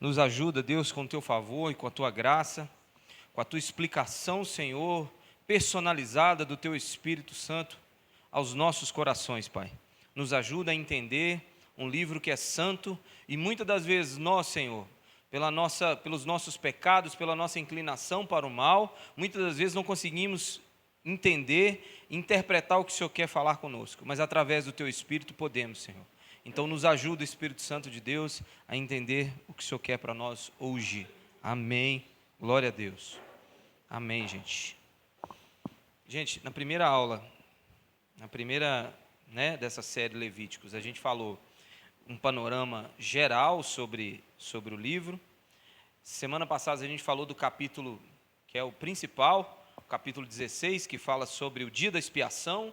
Nos ajuda, Deus, com o teu favor e com a tua graça, com a tua explicação, Senhor, personalizada do teu Espírito Santo aos nossos corações, Pai. Nos ajuda a entender um livro que é santo e muitas das vezes nós, Senhor, pelos nossos pecados, pela nossa inclinação para o mal, muitas das vezes não conseguimos entender, interpretar o que o Senhor quer falar conosco, mas através do teu Espírito podemos, Senhor. Então nos ajuda, Espírito Santo de Deus, a entender o que o Senhor quer para nós hoje. Amém. Glória a Deus. Amém, gente. Gente, na primeira aula, dessa série Levíticos, a gente falou um panorama geral sobre o livro. Semana passada a gente falou do capítulo que é o principal, o capítulo 16, que fala sobre o dia da expiação,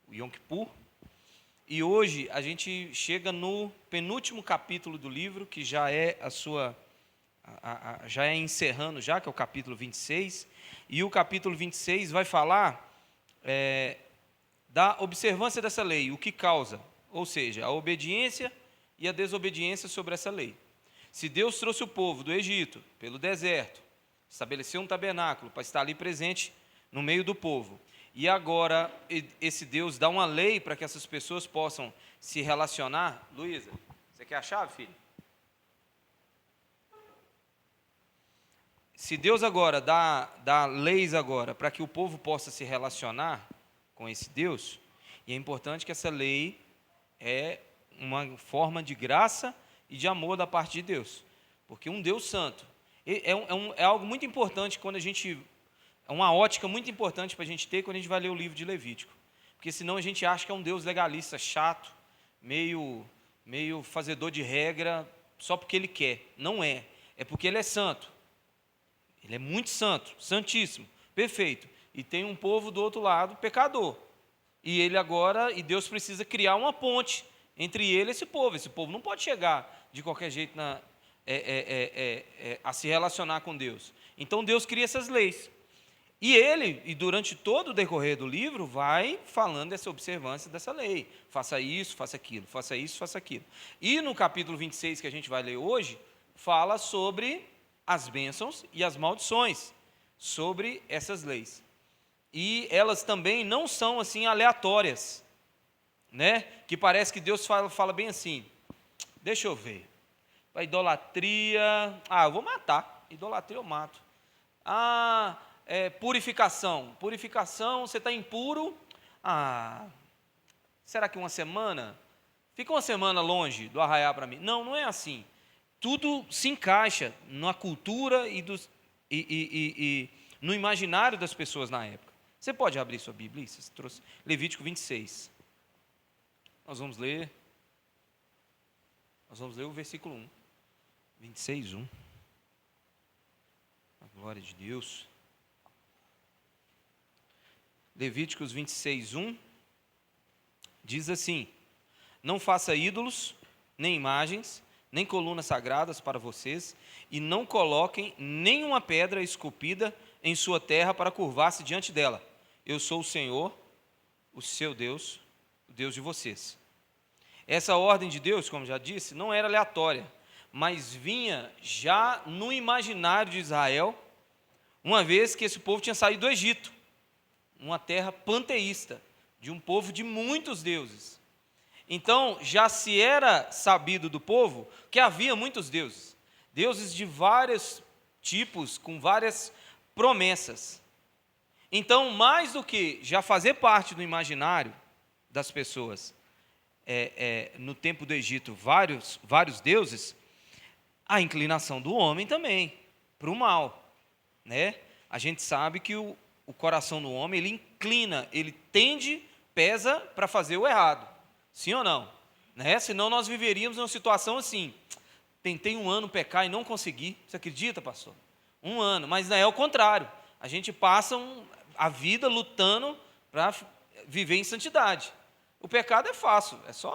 o Yom Kippur. E hoje a gente chega no penúltimo capítulo do livro, que já é já é encerrando já, que é o capítulo 26. E o capítulo 26 vai falar da observância dessa lei, o que causa, ou seja, a obediência e a desobediência sobre essa lei. Se Deus trouxe o povo do Egito pelo deserto, estabeleceu um tabernáculo para estar ali presente no meio do povo, e agora esse Deus dá uma lei para que essas pessoas possam se relacionar. Luísa, você quer a chave, filho? Se Deus agora dá leis agora para que o povo possa se relacionar com esse Deus, e é importante que essa lei é uma forma de graça e de amor da parte de Deus, porque um Deus santo é algo muito importante quando a gente... É uma ótica muito importante para a gente ter quando a gente vai ler o livro de Levítico, porque senão a gente acha que é um Deus legalista, chato, meio fazedor de regra, só porque Ele quer. Não é, é porque Ele é santo, Ele é muito santo, santíssimo, perfeito, e tem um povo do outro lado, pecador, e Deus precisa criar uma ponte entre Ele e esse povo não pode chegar de qualquer jeito a se relacionar com Deus. Então Deus cria essas leis. E durante todo o decorrer do livro, vai falando dessa observância dessa lei. Faça isso, faça aquilo, faça isso, faça aquilo. E no capítulo 26, que a gente vai ler hoje, fala sobre as bênçãos e as maldições, sobre essas leis. E elas também não são assim aleatórias, né? Que parece que Deus fala bem assim, deixa eu ver, a idolatria, eu vou matar, idolatria eu mato. Purificação, você está impuro, será que uma semana? Fica uma semana longe do arraial para mim. Não é assim. Tudo se encaixa na cultura e no imaginário das pessoas na época. Você pode abrir sua Bíblia? Você trouxe Levítico 26. Nós vamos ler o versículo 1. 26, 1. A glória de Deus. Levíticos 26, 1, diz assim: não faça ídolos, nem imagens, nem colunas sagradas para vocês, e não coloquem nenhuma pedra esculpida em sua terra para curvar-se diante dela. Eu sou o Senhor, o seu Deus, o Deus de vocês. Essa ordem de Deus, como já disse, não era aleatória, mas vinha já no imaginário de Israel, uma vez que esse povo tinha saído do Egito, uma terra panteísta, de um povo de muitos deuses. Então, já se era sabido do povo que havia muitos deuses, deuses de vários tipos, com várias promessas. Então, mais do que já fazer parte do imaginário das pessoas, no tempo do Egito, vários deuses, a inclinação do homem também, para o mal, né? A gente sabe que o coração do homem, ele inclina, ele tende, pesa para fazer o errado, sim ou não? Né? Senão nós viveríamos numa situação assim, tentei 1 ano pecar e não consegui, você acredita, pastor? 1 ano, mas não é o contrário, a gente passa a vida lutando para viver em santidade. O pecado é fácil, é só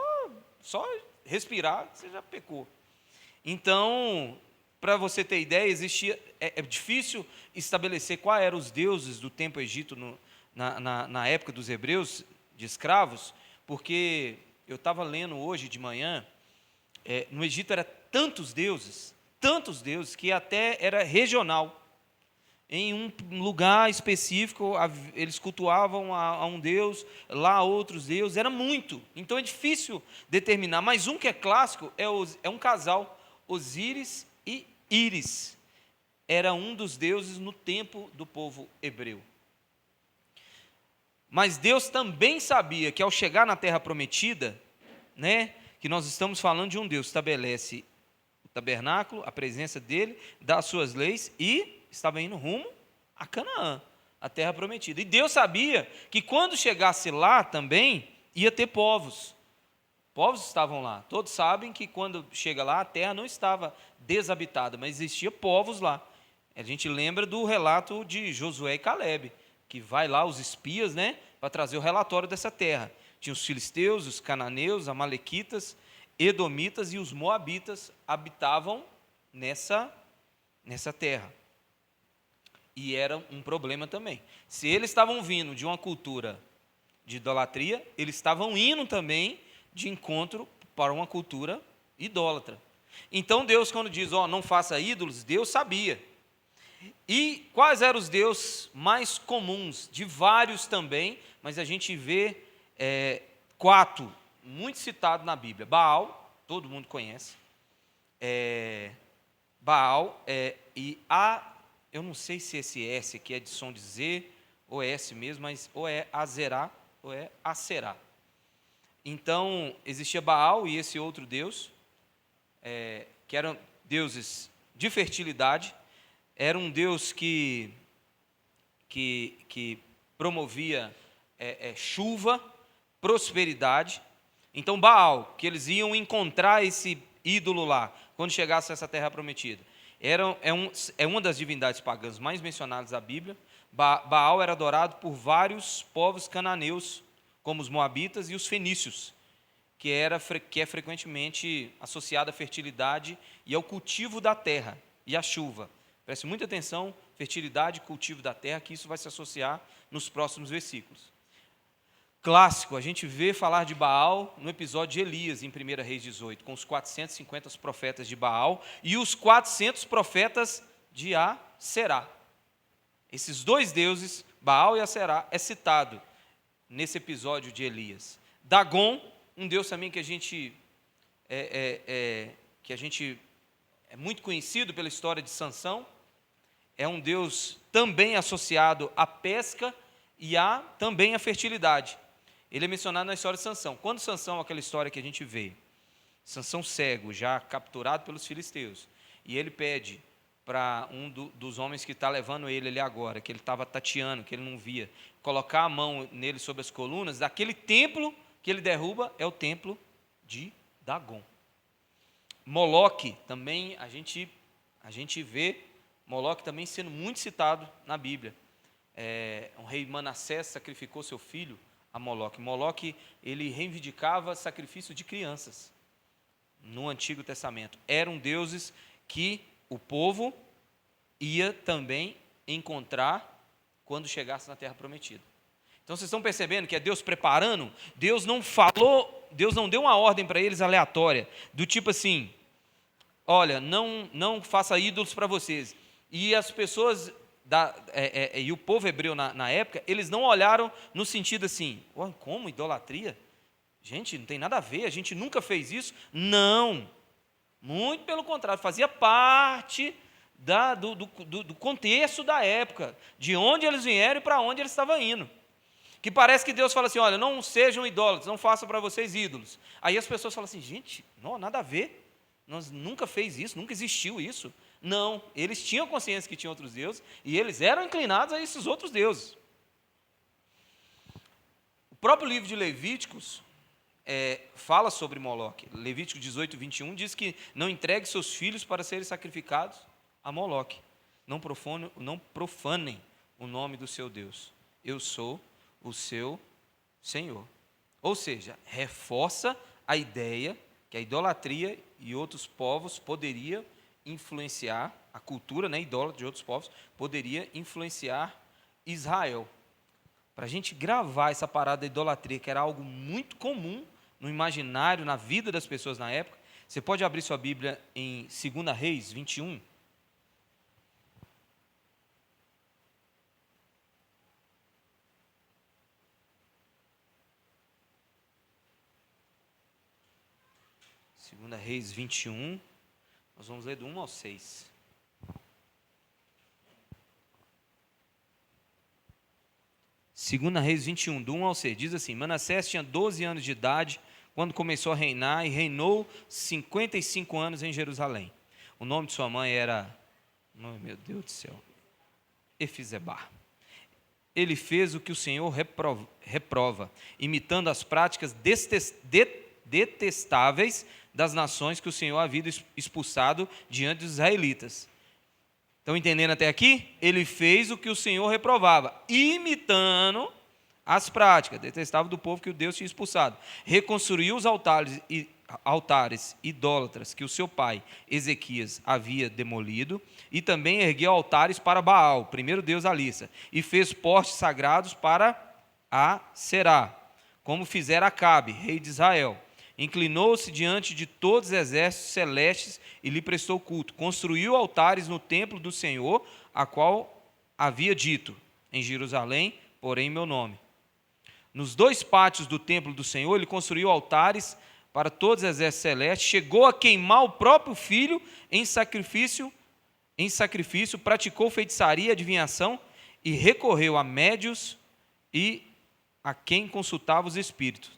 respirar, você já pecou. Então, para você ter ideia, é difícil estabelecer quais eram os deuses do tempo Egito na época dos hebreus, de escravos, porque eu estava lendo hoje de manhã, no Egito eram tantos deuses, tantos deuses que até era regional. Em um lugar específico, eles cultuavam a um deus, lá outros deuses, era muito. Então é difícil determinar. Mas um que é clássico é um casal, Osíris e Íris. Era um dos deuses no tempo do povo hebreu. Mas Deus também sabia que ao chegar na terra prometida, né, que nós estamos falando de um Deus que estabelece o tabernáculo, a presença dele, dá as suas leis e estava indo rumo a Canaã, a terra prometida. E Deus sabia que quando chegasse lá também ia ter povos. Povos estavam lá. Todos sabem que quando chega lá a terra não estava desabitada, mas existia povos lá. A gente lembra do relato de Josué e Calebe, que vai lá os espias, né, para trazer o relatório dessa terra. Tinha os filisteus, os cananeus, amalequitas, edomitas e os moabitas habitavam nessa terra. E era um problema também. Se eles estavam vindo de uma cultura de idolatria, eles estavam indo também de encontro para uma cultura idólatra. Então Deus, quando diz, não faça ídolos, Deus sabia. E quais eram os deuses mais comuns? De vários também, mas a gente vê 4, muito citados na Bíblia. Baal, todo mundo conhece. Baal e eu não sei se esse S aqui é de som de Z, ou é S mesmo, mas ou é Azerá, ou é Aserá. Então, existia Baal e esse outro deus, que eram deuses de fertilidade. Era um Deus que promovia chuva, prosperidade. Então, Baal, que eles iam encontrar esse ídolo lá, quando chegasse a essa terra prometida, é uma das divindades pagãs mais mencionadas da Bíblia. Baal era adorado por vários povos cananeus, como os moabitas e os fenícios, que é frequentemente associado à fertilidade e ao cultivo da terra e à chuva. Preste muita atenção, fertilidade e cultivo da terra, que isso vai se associar nos próximos versículos. Clássico, a gente vê falar de Baal no episódio de Elias, em 1 Reis 18, com os 450 profetas de Baal e os 400 profetas de Aserá. Esses dois deuses, Baal e Aserá, é citado nesse episódio de Elias. Dagon, um deus também que a gente é muito conhecido pela história de Sansão, é um deus também associado à pesca e também à fertilidade. Ele é mencionado na história de Sansão. Quando Sansão, aquela história que a gente vê, Sansão cego, já capturado pelos filisteus, e ele pede para um dos homens que está levando ele ali agora, que ele estava tateando, que ele não via, colocar a mão nele sobre as colunas, daquele templo que ele derruba é o templo de Dagon. Moloque, também a gente vê Moloque também sendo muito citado na Bíblia. O rei Manassés sacrificou seu filho a Moloque. Moloque, ele reivindicava sacrifício de crianças no Antigo Testamento. Eram deuses que o povo ia também encontrar quando chegasse na Terra Prometida. Então vocês estão percebendo que é Deus preparando? Deus não falou, Deus não deu uma ordem para eles aleatória, do tipo assim, olha, não faça ídolos para vocês. E as pessoas, e o povo hebreu na época, eles não olharam no sentido assim, como idolatria? Gente, não tem nada a ver, a gente nunca fez isso. Não, muito pelo contrário, fazia parte do contexto da época, de onde eles vieram e para onde eles estavam indo. Que parece que Deus fala assim, olha, não sejam idólatras, não façam para vocês ídolos. Aí as pessoas falam assim, gente, não, nada a ver, nós nunca fez isso, nunca existiu isso. Não, eles tinham consciência que tinham outros deuses, e eles eram inclinados a esses outros deuses. O próprio livro de Levíticos fala sobre Moloque. Levítico 18, 21 diz que não entregue seus filhos para serem sacrificados a Moloque. Não profanem o nome do seu Deus. Eu sou o seu Senhor. Ou seja, reforça a ideia que a idolatria e outros povos poderia influenciar, a cultura idólatra de outros povos, poderia influenciar Israel. Para a gente gravar essa parada da idolatria, que era algo muito comum no imaginário, na vida das pessoas na época, Você pode abrir sua Bíblia em 2 Reis 21. Segunda Reis 21, nós vamos ler do 1 ao 6. Segunda Reis 21, do 1 ao 6, diz assim: Manassés tinha 12 anos de idade quando começou a reinar e reinou 55 anos em Jerusalém. O nome de sua mãe era, oh, meu Deus do céu, Efizebá. Ele fez o que o Senhor reprova, imitando as práticas detestáveis das nações que o Senhor havia expulsado diante dos israelitas. Estão entendendo até aqui? Ele fez o que o Senhor reprovava, imitando as práticas detestáveis do povo que o Deus tinha expulsado. Reconstruiu os altares idólatras que o seu pai Ezequias havia demolido, e também ergueu altares para Baal, primeiro deus da lista, e fez postes sagrados para Aserá, como fizera Acabe, rei de Israel. Inclinou-se diante de todos os exércitos celestes e lhe prestou culto. Construiu altares no templo do Senhor, a qual havia dito: em Jerusalém, porém, meu nome. Nos 2 pátios do templo do Senhor, ele construiu altares para todos os exércitos celestes, chegou a queimar o próprio filho em sacrifício, praticou feitiçaria e adivinhação, e recorreu a médios e a quem consultava os espíritos.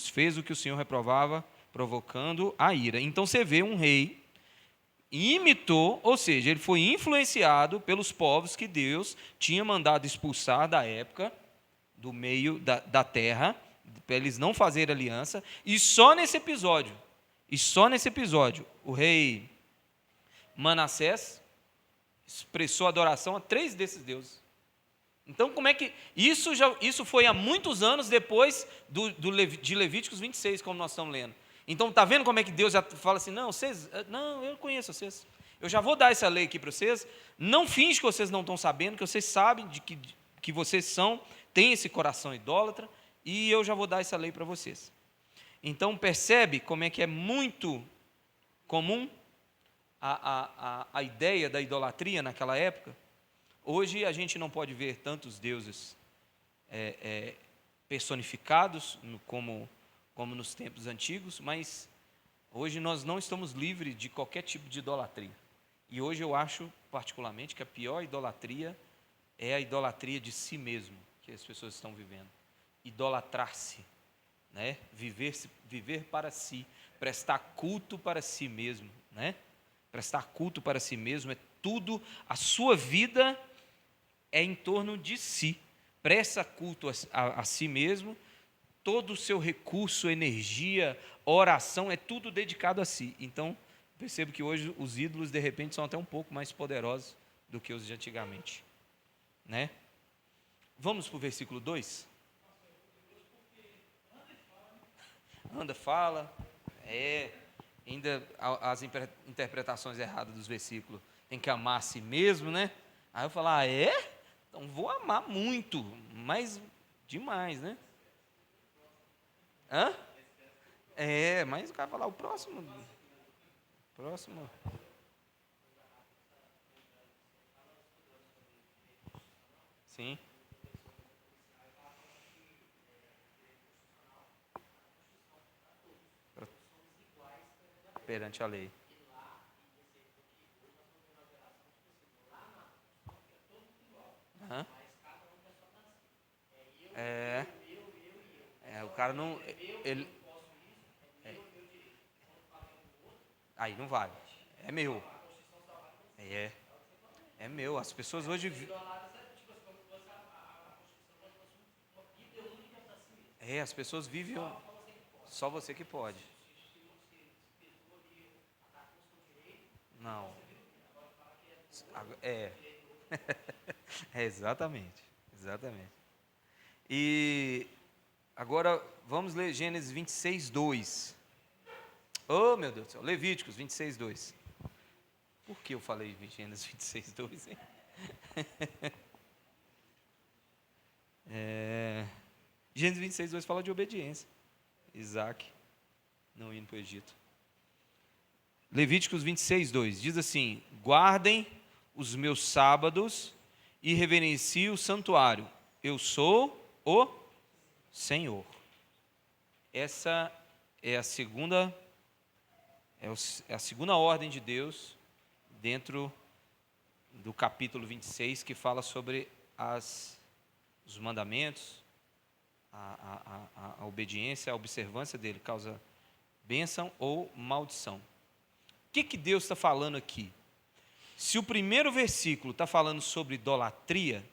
Fez o que o Senhor reprovava, provocando a ira. Então você vê um rei, imitou, ou seja, ele foi influenciado pelos povos que Deus tinha mandado expulsar da época, do meio da terra, para eles não fazerem aliança, e só nesse episódio, o rei Manassés expressou adoração a 3 desses deuses. Então, como é que... Isso foi há muitos anos depois de Levíticos 26, como nós estamos lendo. Então, está vendo como é que Deus já fala assim, não, eu conheço vocês. Eu já vou dar essa lei aqui para vocês. Não finge que vocês não estão sabendo, que vocês sabem que vocês têm esse coração idólatra, e eu já vou dar essa lei para vocês. Então, percebe como é que é muito comum a ideia da idolatria naquela época? Hoje a gente não pode ver tantos deuses personificados como nos tempos antigos, mas hoje nós não estamos livres de qualquer tipo de idolatria. E hoje eu acho, particularmente, que a pior idolatria é a idolatria de si mesmo, que as pessoas estão vivendo. Idolatrar-se, né? Viver para si, prestar culto para si mesmo, né? Prestar culto para si mesmo é tudo, a sua vida é em torno de si. Presta culto a si mesmo, todo o seu recurso, energia, oração, é tudo dedicado a si. Então, percebo que hoje os ídolos, de repente, são até um pouco mais poderosos do que os de antigamente, né? Vamos para o versículo 2? Anda, fala, ainda as interpretações erradas dos versículos. Tem que amar a si mesmo, né? Aí eu falo, então vou amar muito, mas demais, né? Mas o cara falar o próximo. Sim. Perante a lei. O cara não... Aí não vale. É meu. É meu. As pessoas hoje... as pessoas vivem... Só você que pode. Não. Exatamente. E agora vamos ler Gênesis 26, 2. Oh, meu Deus do céu. Levíticos 26, 2. Por que eu falei Gênesis 26, 2, hein? Gênesis 26, 2 fala de obediência. Isaac não indo para o Egito. Levíticos 26, 2, diz assim: guardem os meus sábados e reverenciem o santuário. Eu sou o Senhor. Essa é a segunda ordem de Deus dentro do capítulo 26, que fala sobre os mandamentos, a obediência, a observância dele, causa bênção ou maldição. O que Deus está falando aqui? Se o primeiro versículo está falando sobre idolatria,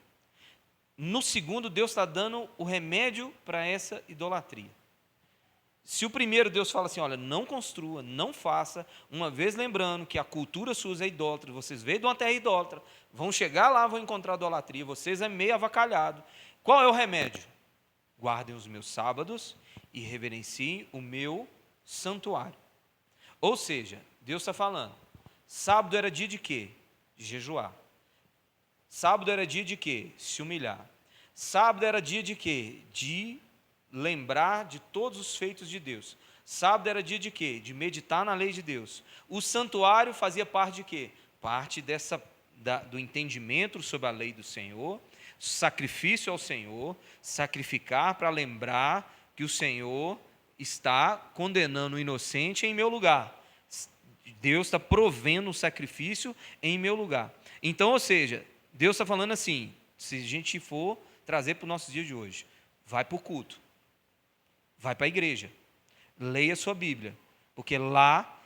no segundo Deus está dando o remédio para essa idolatria. Se o primeiro Deus fala assim, olha, não construa, não faça, uma vez lembrando que a cultura sua é idólatra, vocês veem de uma terra idólatra, vão chegar lá, vão encontrar idolatria, vocês é meio avacalhado. Qual é o remédio? Guardem os meus sábados e reverenciem o meu santuário. Ou seja, Deus está falando, sábado era dia de quê? De jejuar. Sábado era dia de quê? Se humilhar. Sábado era dia de quê? De lembrar de todos os feitos de Deus. Sábado era dia de quê? De meditar na lei de Deus. O santuário fazia parte de quê? Parte do entendimento sobre a lei do Senhor, sacrifício ao Senhor, sacrificar para lembrar que o Senhor está condenando o inocente em meu lugar. Deus está provendo o sacrifício em meu lugar. Então, ou seja, Deus está falando assim, se a gente for trazer para o nosso dia de hoje, vai para o culto, vai para a igreja, leia a sua Bíblia, porque lá,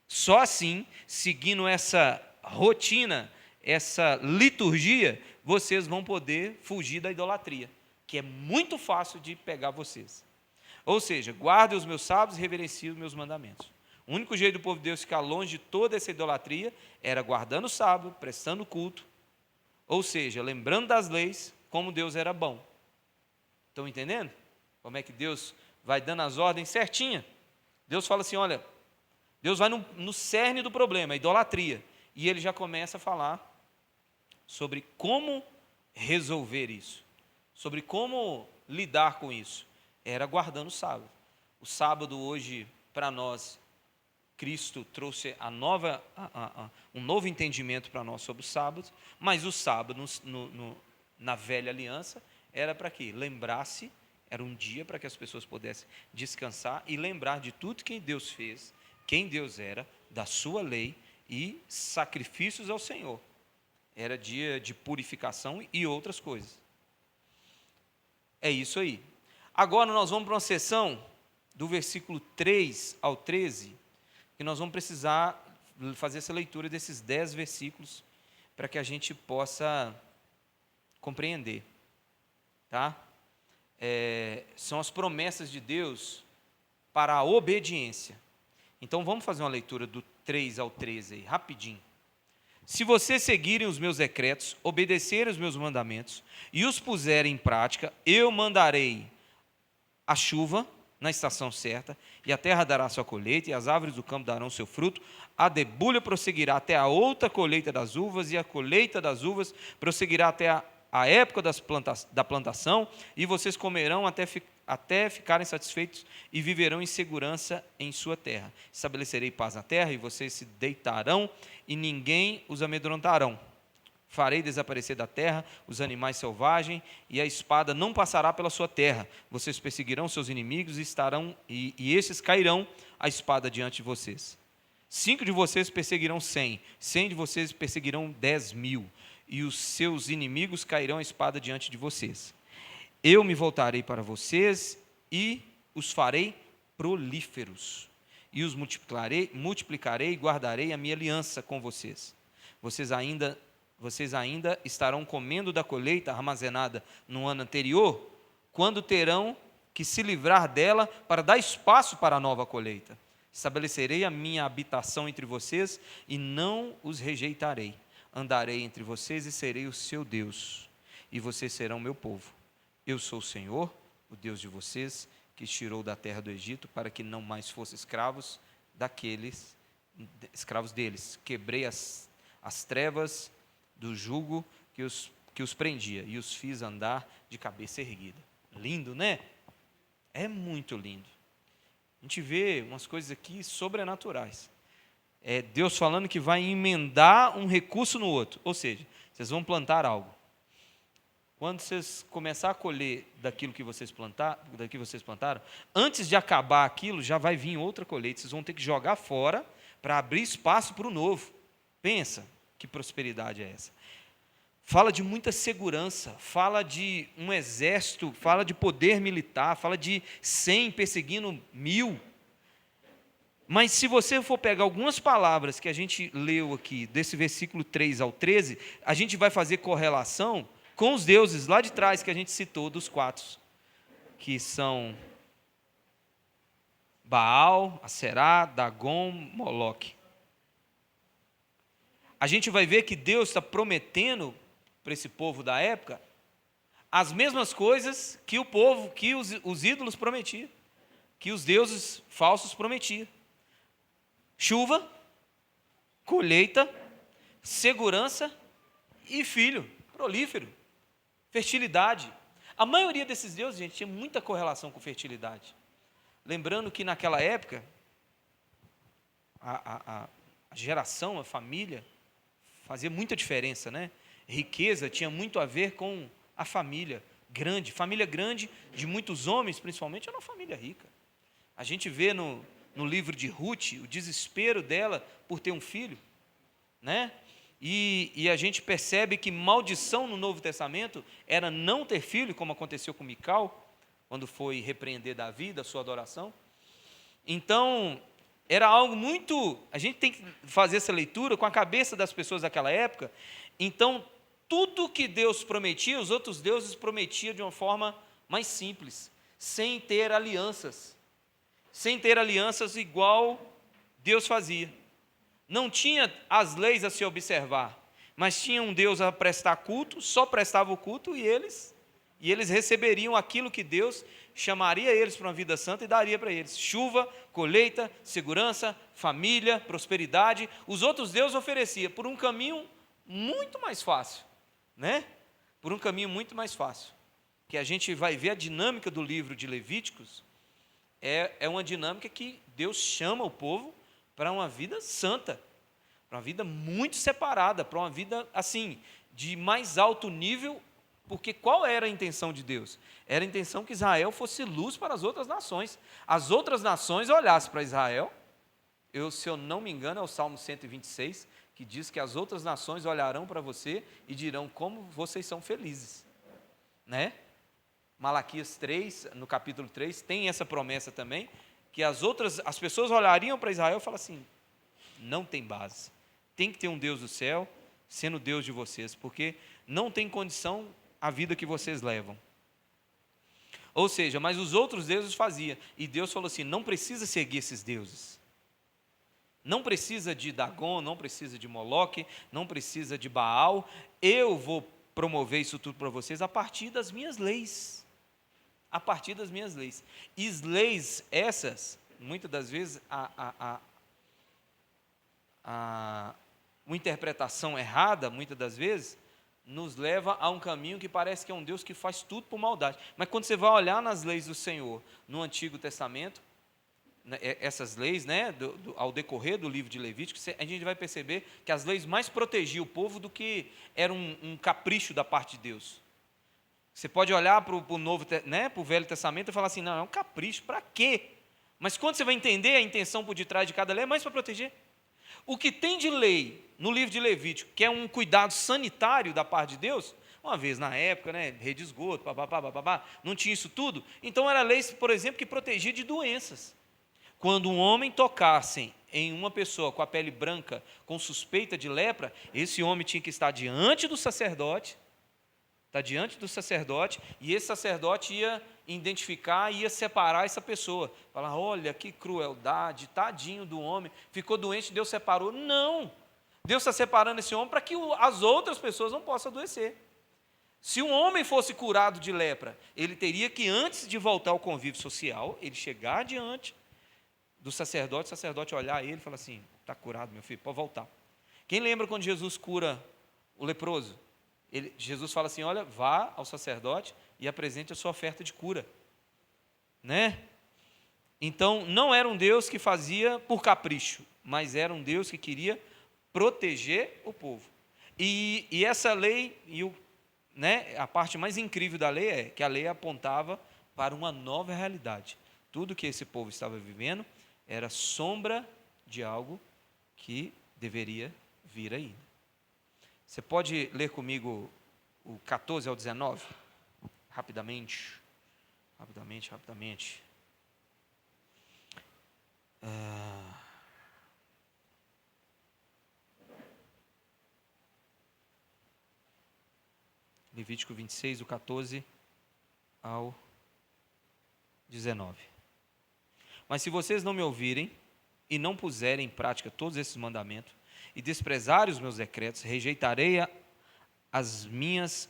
só assim, seguindo essa rotina, essa liturgia, vocês vão poder fugir da idolatria, que é muito fácil de pegar vocês. Ou seja, guardem os meus sábados e reverenciem os meus mandamentos. O único jeito do povo de Deus ficar longe de toda essa idolatria era guardando o sábado, prestando culto, ou seja, lembrando das leis, como Deus era bom. Estão entendendo? Como é que Deus vai dando as ordens certinha? Deus fala assim, olha, Deus vai no cerne do problema, a idolatria. E ele já começa a falar sobre como resolver isso, sobre como lidar com isso. Era guardando o sábado. O sábado hoje, para nós, Cristo trouxe um novo entendimento para nós sobre o sábado, mas o sábado, na velha aliança, era para quê? Lembrar-se, era um dia para que as pessoas pudessem descansar e lembrar de tudo que Deus fez, quem Deus era, da sua lei e sacrifícios ao Senhor. Era dia de purificação e outras coisas. É isso aí. Agora nós vamos para uma sessão do versículo 3 ao 13, que nós vamos precisar fazer essa leitura desses 10 versículos para que a gente possa compreender. Tá? São as promessas de Deus para a obediência. Então vamos fazer uma leitura do 3 ao 13 aí, rapidinho. Se vocês seguirem os meus decretos, obedecerem os meus mandamentos e os puserem em prática, eu mandarei a chuva na estação certa, e a terra dará sua colheita, e as árvores do campo darão seu fruto, a debulha prosseguirá até a outra colheita das uvas, e a colheita das uvas prosseguirá até a época da plantação, e vocês comerão até ficarem satisfeitos e viverão em segurança em sua terra. Estabelecerei paz na terra, e vocês se deitarão, e ninguém os amedrontarão. Farei desaparecer da terra os animais selvagens, e a espada não passará pela sua terra. Vocês perseguirão seus inimigos e estes cairão a espada diante de vocês. 5 de vocês perseguirão 100, 100 de vocês perseguirão 10.000, e os seus inimigos cairão a espada diante de vocês. Eu me voltarei para vocês e os farei prolíferos, e os multiplicarei e guardarei a minha aliança com vocês. Vocês ainda estarão comendo da colheita armazenada no ano anterior, quando terão que se livrar dela para dar espaço para a nova colheita. Estabelecerei a minha habitação entre vocês e não os rejeitarei. Andarei entre vocês e serei o seu Deus, e vocês serão meu povo. Eu sou o Senhor, o Deus de vocês, que os tirou da terra do Egito para que não mais fossem escravos deles. Quebrei as trevas do jugo que os prendia e os fiz andar de cabeça erguida. Lindo, né? É muito lindo. A gente vê umas coisas aqui sobrenaturais. É Deus falando que vai emendar um recurso no outro. Ou seja, vocês vão plantar algo. Quando vocês começar a colher daquilo que vocês plantaram, antes de acabar aquilo, já vai vir outra colheita. Vocês vão ter que jogar fora para abrir espaço para o novo. Pensa, que prosperidade é essa? Fala de muita segurança, fala de um exército, fala de poder militar, fala de 100 perseguindo 1000. Mas se você for pegar algumas palavras que a gente leu aqui, desse versículo 3 ao 13, a gente vai fazer correlação com os deuses lá de trás que a gente citou, dos 4, que são Baal, Aserá, Dagon, Moloque. A gente vai ver que Deus está prometendo para esse povo da época as mesmas coisas que o povo, que os ídolos prometiam, que os deuses falsos prometiam. Chuva, colheita, segurança e filho, prolífero, fertilidade. A maioria desses deuses, gente, tinha muita correlação com fertilidade. Lembrando que naquela época, a geração, a família, fazia muita diferença, né? Riqueza tinha muito a ver com a família grande de muitos homens, principalmente, era uma família rica. A gente vê no livro de Ruth o desespero dela por ter um filho, né? E a gente percebe que maldição no Novo Testamento era não ter filho, como aconteceu com Mical, quando foi repreender Davi da sua adoração. Então, era algo muito... A gente tem que fazer essa leitura com a cabeça das pessoas daquela época. Então, tudo que Deus prometia, os outros deuses prometiam de uma forma mais simples, sem ter alianças igual Deus fazia. Não tinha as leis a se observar, mas tinha um Deus a prestar culto, só prestava o culto, e eles receberiam aquilo que Deus chamaria eles para uma vida santa e daria para eles: chuva, colheita, segurança, família, prosperidade. Os outros deuses ofereciam por um caminho muito mais fácil, né? Por um caminho muito mais fácil, que a gente vai ver a dinâmica do livro de Levíticos. É uma dinâmica que Deus chama o povo para uma vida santa, para uma vida muito separada, para uma vida assim, de mais alto nível. Porque qual era a intenção de Deus? Era a intenção que Israel fosse luz para as outras nações. As outras nações olhassem para Israel. Se eu não me engano, é o Salmo 126, que diz que as outras nações olharão para você e dirão como vocês são felizes, né? Malaquias 3, no capítulo 3, tem essa promessa também, que as pessoas olhariam para Israel e falam assim: não tem base, tem que ter um Deus do céu sendo Deus de vocês, porque não tem condição a vida que vocês levam. Ou seja, mas os outros deuses faziam, e Deus falou assim: não precisa seguir esses deuses, não precisa de Dagon, não precisa de Moloque, não precisa de Baal, eu vou promover isso tudo para vocês a partir das minhas leis. A partir das minhas leis. E leis essas, muitas das vezes, uma interpretação errada, muitas das vezes, nos leva a um caminho que parece que é um Deus que faz tudo por maldade. Mas quando você vai olhar nas leis do Senhor, no Antigo Testamento, essas leis, né, ao decorrer do livro de Levítico, a gente vai perceber que as leis mais protegiam o povo do que era um capricho da parte de Deus. Você pode olhar para o Novo, né, para o Velho Testamento e falar assim: não, é um capricho, para quê? Mas quando você vai entender a intenção por detrás de cada lei, é mais para proteger. O que tem de lei no livro de Levítico, que é um cuidado sanitário da parte de Deus, uma vez na época, né, rede de esgoto, não tinha isso tudo, então era lei, por exemplo, que protegia de doenças. Quando um homem tocasse em uma pessoa com a pele branca, com suspeita de lepra, esse homem tinha que estar diante do sacerdote, e esse sacerdote ia identificar, ia separar essa pessoa. Falar: olha, que crueldade, tadinho do homem, ficou doente, Deus separou. Não, Deus está separando esse homem para que as outras pessoas não possam adoecer. Se um homem fosse curado de lepra, ele teria que, antes de voltar ao convívio social, ele chegar diante do sacerdote, o sacerdote olhar ele e falar assim: está curado, meu filho, pode voltar. Quem lembra quando Jesus cura o leproso? Jesus fala assim: olha, vá ao sacerdote e apresente a sua oferta de cura, né? Então, não era um Deus que fazia por capricho, mas era um Deus que queria proteger o povo. E essa lei, a parte mais incrível da lei é que a lei apontava para uma nova realidade. Tudo que esse povo estava vivendo era sombra de algo que deveria vir ainda. Você pode ler comigo o 14 ao 19? Rapidamente. Levítico 26, do 14 ao 19. Mas se vocês não me ouvirem e não puserem em prática todos esses mandamentos e desprezarem os meus decretos, rejeitarem as minhas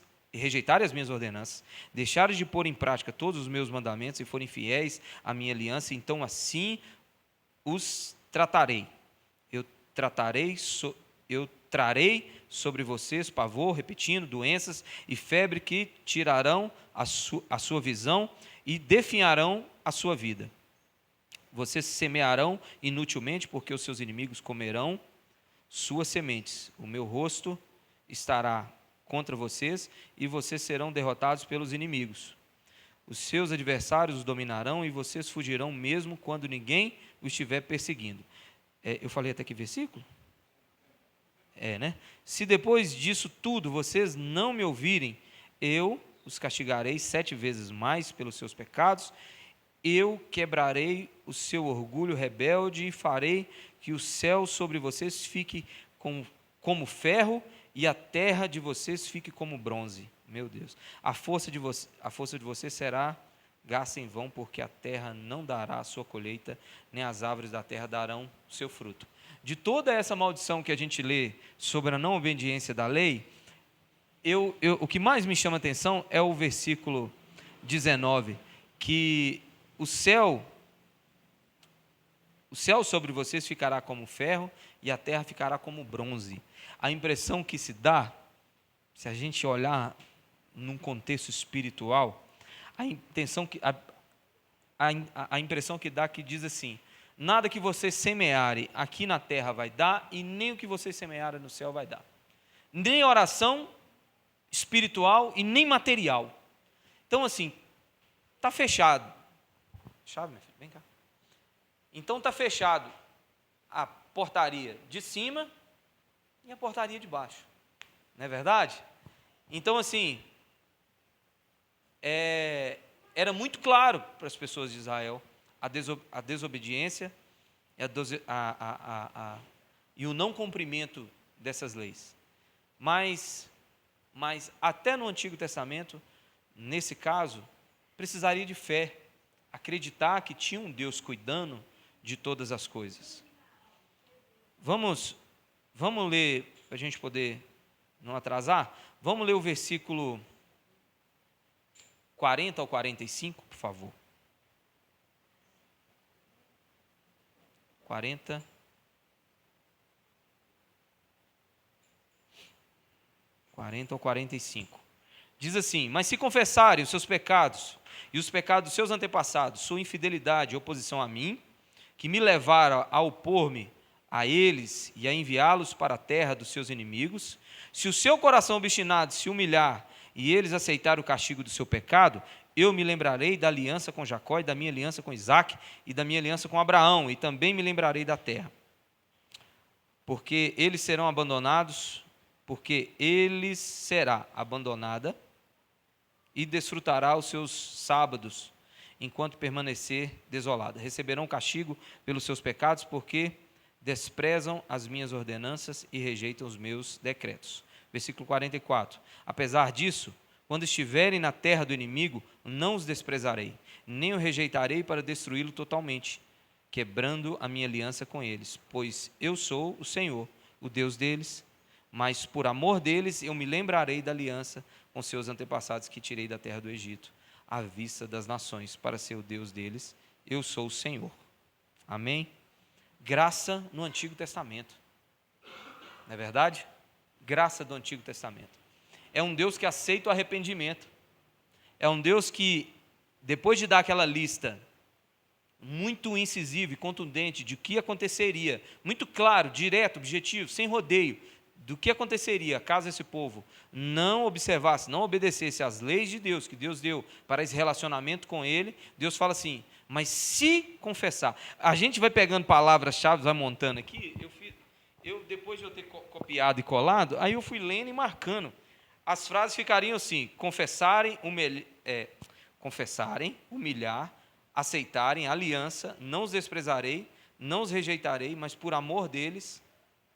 ordenanças, deixarem de pôr em prática todos os meus mandamentos e forem fiéis à minha aliança, então assim os tratarei. Eu trarei sobre vocês pavor, repetindo, doenças e febre que tirarão a sua visão e definharão a sua vida. Vocês semearão inutilmente, porque os seus inimigos comerão suas sementes. O meu rosto estará contra vocês e vocês serão derrotados pelos inimigos. Os seus adversários os dominarão e vocês fugirão mesmo quando ninguém os estiver perseguindo. Eu falei até que versículo? Né? Se depois disso tudo vocês não me ouvirem, eu os castigarei 7 vezes mais pelos seus pecados. Eu quebrarei o seu orgulho rebelde e farei que o céu sobre vocês fique como ferro e a terra de vocês fique como bronze. Meu Deus. A força de vocês será gasta em vão, porque a terra não dará a sua colheita, nem as árvores da terra darão o seu fruto. De toda essa maldição que a gente lê sobre a não obediência da lei, o que mais me chama a atenção é o versículo 19, que o céu sobre vocês ficará como ferro e a terra ficará como bronze. A impressão que se dá, se a gente olhar num contexto espiritual, a impressão que dá que diz assim: nada que vocês semearem aqui na terra vai dar, e nem o que vocês semearem no céu vai dar. Nem oração espiritual e nem material. Então, assim, está fechado. Chave, minha filha, vem cá. Então está fechado a portaria de cima e a portaria de baixo. Não é verdade? Então, assim, era muito claro para as pessoas de Israel a desobediência e o não cumprimento dessas leis. Mas até no Antigo Testamento, nesse caso, precisaria de fé, acreditar que tinha um Deus cuidando de todas as coisas. Vamos ler, para a gente poder não atrasar, vamos ler o versículo 40 ao 45, por favor. 40 ao 45. Diz assim: mas se confessarem os seus pecados e os pecados dos seus antepassados, sua infidelidade e oposição a mim, que me levaram a opor-me a eles e a enviá-los para a terra dos seus inimigos, se o seu coração obstinado se humilhar e eles aceitarem o castigo do seu pecado, eu me lembrarei da aliança com Jacó e da minha aliança com Isaque e da minha aliança com Abraão, e também me lembrarei da terra. Porque eles será abandonada e desfrutará os seus sábados, enquanto permanecer desolada. Receberão castigo pelos seus pecados, porque desprezam as minhas ordenanças e rejeitam os meus decretos. Versículo 44. Apesar disso, quando estiverem na terra do inimigo, não os desprezarei, nem o rejeitarei para destruí-lo totalmente, quebrando a minha aliança com eles, pois eu sou o Senhor, o Deus deles, mas por amor deles eu me lembrarei da aliança com seus antepassados que tirei da terra do Egito, à vista das nações, para ser o Deus deles. Eu sou o Senhor. Amém? Graça no Antigo Testamento. Não é verdade? Graça do Antigo Testamento. É um Deus que aceita o arrependimento. É um Deus que, depois de dar aquela lista muito incisivo e contundente de o que aconteceria, muito claro, direto, objetivo, sem rodeio, do que aconteceria caso esse povo não observasse, não obedecesse às leis de Deus, que Deus deu para esse relacionamento com Ele. Deus fala assim, mas se confessar, a gente vai pegando palavras-chave, vai montando aqui, depois de eu ter copiado e colado, aí eu fui lendo e marcando, as frases ficariam assim, confessarem, humilhar, aceitarem, aliança, não os desprezarei, não os rejeitarei, mas por amor deles,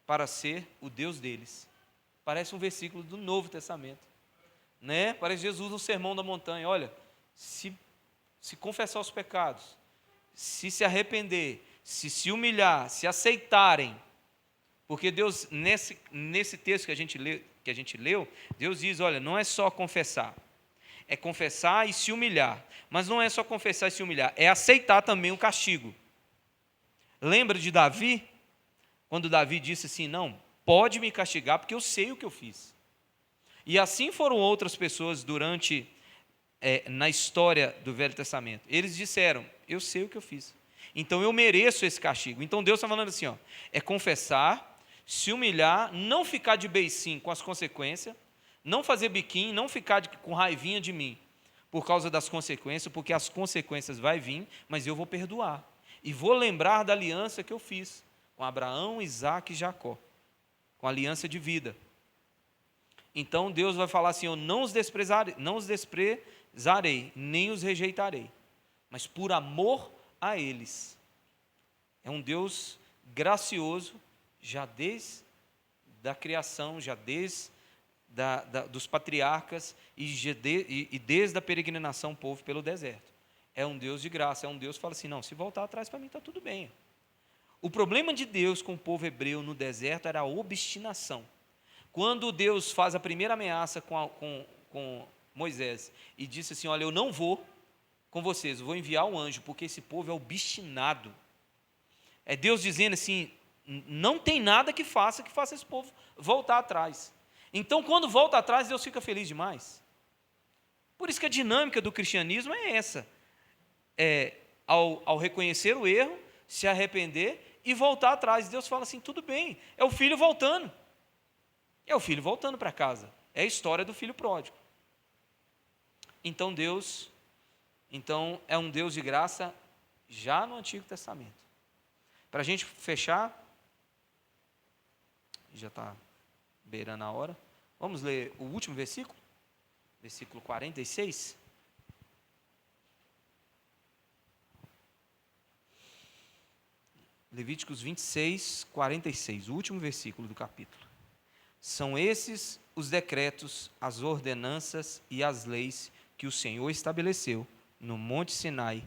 para ser o Deus deles. Parece um versículo do Novo Testamento, né? Parece Jesus no Sermão da Montanha. Olha, se confessar os pecados, se arrepender, se humilhar, se aceitarem, porque Deus, nesse texto que a gente leu, Deus diz, olha, não é só confessar, é confessar e se humilhar, mas não é só confessar e se humilhar, é aceitar também o castigo. Lembra de Davi? Quando Davi disse assim, não, pode me castigar, porque eu sei o que eu fiz. E assim foram outras pessoas na história do Velho Testamento. Eles disseram, eu sei o que eu fiz, então eu mereço esse castigo. Então Deus está falando assim, é confessar, se humilhar, não ficar de beicinho com as consequências, não fazer biquinho, não ficar com raivinha de mim, por causa das consequências, porque as consequências vai vir, mas eu vou perdoar. E vou lembrar da aliança que eu fiz com Abraão, Isaque e Jacó, com a aliança de vida. Então Deus vai falar assim, eu não os desprezarei, nem os rejeitarei, mas por amor a eles. É um Deus gracioso, já desde a criação, já desde dos patriarcas e desde a peregrinação do povo pelo deserto. É um Deus de graça, é um Deus que fala assim, não, se voltar atrás para mim está tudo bem. O problema de Deus com o povo hebreu no deserto era a obstinação. Quando Deus faz a primeira ameaça com Moisés e disse assim, olha, eu não vou com vocês, eu vou enviar um anjo, porque esse povo é obstinado. É Deus dizendo assim, não tem nada que faça esse povo voltar atrás. Então, quando volta atrás, Deus fica feliz demais. Por isso que a dinâmica do cristianismo é essa. Ao reconhecer o erro, se arrepender e voltar atrás. Deus fala assim, tudo bem, é o filho voltando. É o filho voltando para casa. É a história do filho pródigo. Então Deus é um Deus de graça já no Antigo Testamento. Para a gente fechar, já está beirando a hora, vamos ler o último versículo, versículo 46. Levíticos 26, 46, o último versículo do capítulo. São esses os decretos, as ordenanças e as leis que o Senhor estabeleceu no Monte Sinai,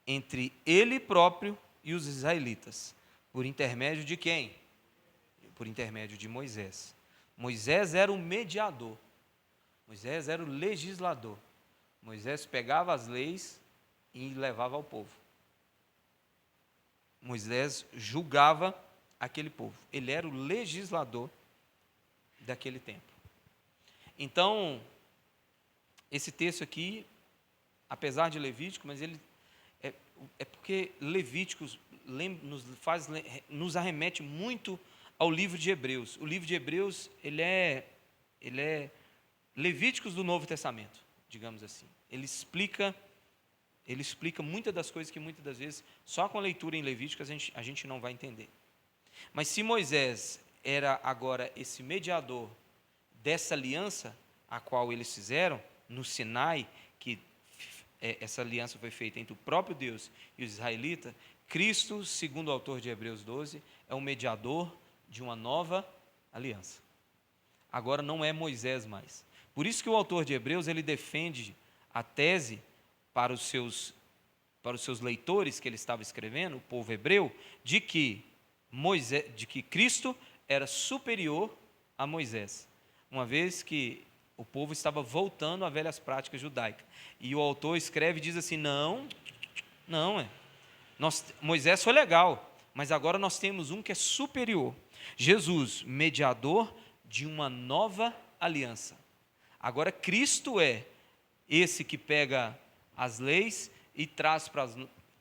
entre Ele próprio e os israelitas. Por intermédio de quem? Por intermédio de Moisés. Moisés era o mediador. Moisés era o legislador. Moisés pegava as leis e levava ao povo. Moisés julgava aquele povo. Ele era o legislador daquele tempo. Então, esse texto aqui, apesar de Levítico, mas ele é porque Levíticos nos arremete muito ao livro de Hebreus. O livro de Hebreus, ele é Levíticos do Novo Testamento, digamos assim. Ele explica muitas das coisas que muitas das vezes, só com a leitura em Levíticos, a gente não vai entender. Mas se Moisés era agora esse mediador dessa aliança, a qual eles fizeram no Sinai, que essa aliança foi feita entre o próprio Deus e os israelitas, Cristo, segundo o autor de Hebreus 12, é o mediador de uma nova aliança. Agora não é Moisés mais. Por isso que o autor de Hebreus, ele defende a tese para os seus leitores que ele estava escrevendo, o povo hebreu, de que Cristo era superior a Moisés, uma vez que o povo estava voltando a velhas práticas judaicas. E o autor escreve e diz assim, Moisés foi legal, mas agora nós temos um que é superior. Jesus, mediador de uma nova aliança. Agora Cristo é esse que pega as leis e traz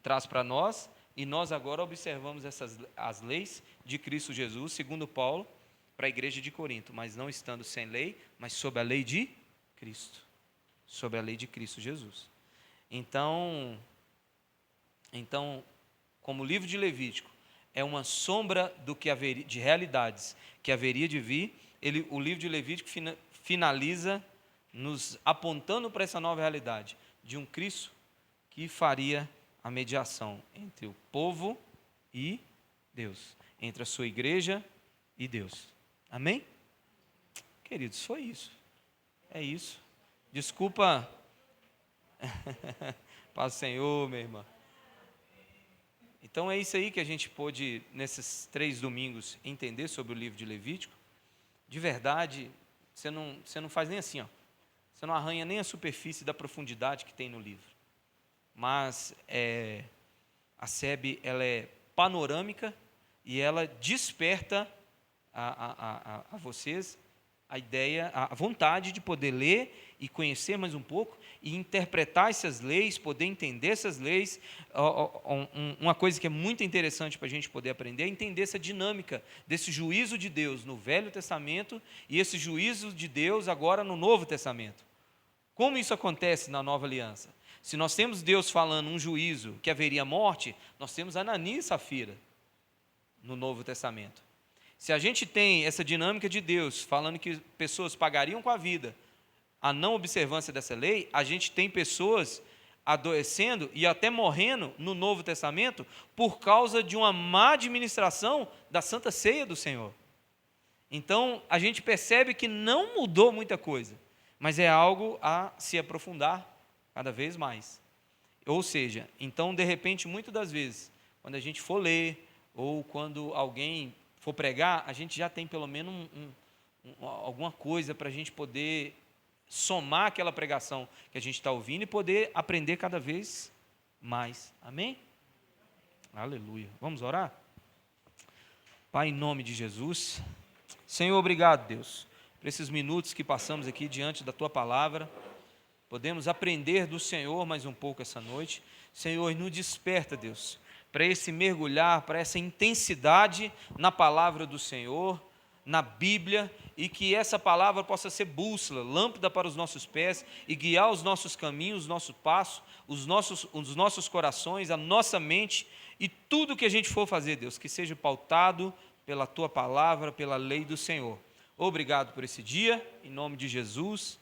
traz para nós, e nós agora observamos as leis de Cristo Jesus, segundo Paulo, para a igreja de Corinto, mas não estando sem lei, mas sob a lei de Cristo, sob a lei de Cristo Jesus. Então, como o livro de Levítico é uma sombra do que haveria, de realidades que haveria de vir, o livro de Levítico finaliza nos apontando para essa nova realidade de um Cristo que faria a mediação entre o povo e Deus, entre a sua igreja e Deus. Amém? Queridos, foi isso. É isso. Desculpa. Paz do Senhor, minha irmã. Então é isso aí que a gente pôde, nesses 3 domingos, entender sobre o livro de Levítico. De verdade, você não faz nem assim, ó. Você não arranha nem a superfície da profundidade que tem no livro. Mas a SEB, ela é panorâmica e ela desperta a vocês a ideia, a vontade de poder ler e conhecer mais um pouco e interpretar essas leis, poder entender essas leis. Uma coisa que é muito interessante para a gente poder aprender é entender essa dinâmica desse juízo de Deus no Velho Testamento e esse juízo de Deus agora no Novo Testamento. Como isso acontece na Nova Aliança? Se nós temos Deus falando um juízo que haveria morte, nós temos Ananias e Safira no Novo Testamento. Se a gente tem essa dinâmica de Deus falando que pessoas pagariam com a vida a não observância dessa lei, a gente tem pessoas adoecendo e até morrendo no Novo Testamento por causa de uma má administração da Santa Ceia do Senhor. Então, a gente percebe que não mudou muita coisa, mas é algo a se aprofundar cada vez mais. Ou seja, então, de repente, muitas das vezes, quando a gente for ler, ou quando alguém for pregar, a gente já tem pelo menos alguma coisa para a gente poder somar aquela pregação que a gente está ouvindo e poder aprender cada vez mais. Amém? Aleluia. Vamos orar? Pai, em nome de Jesus. Senhor, obrigado, Deus, por esses minutos que passamos aqui diante da Tua palavra. Podemos aprender do Senhor mais um pouco essa noite. Senhor, nos desperta, Deus, para esse mergulhar, para essa intensidade na palavra do Senhor, na Bíblia, e que essa palavra possa ser bússola, lâmpada para os nossos pés e guiar os nossos caminhos, os nossos passos, os nossos corações, a nossa mente e tudo que a gente for fazer, Deus, que seja pautado pela Tua palavra, pela lei do Senhor. Obrigado por esse dia, em nome de Jesus.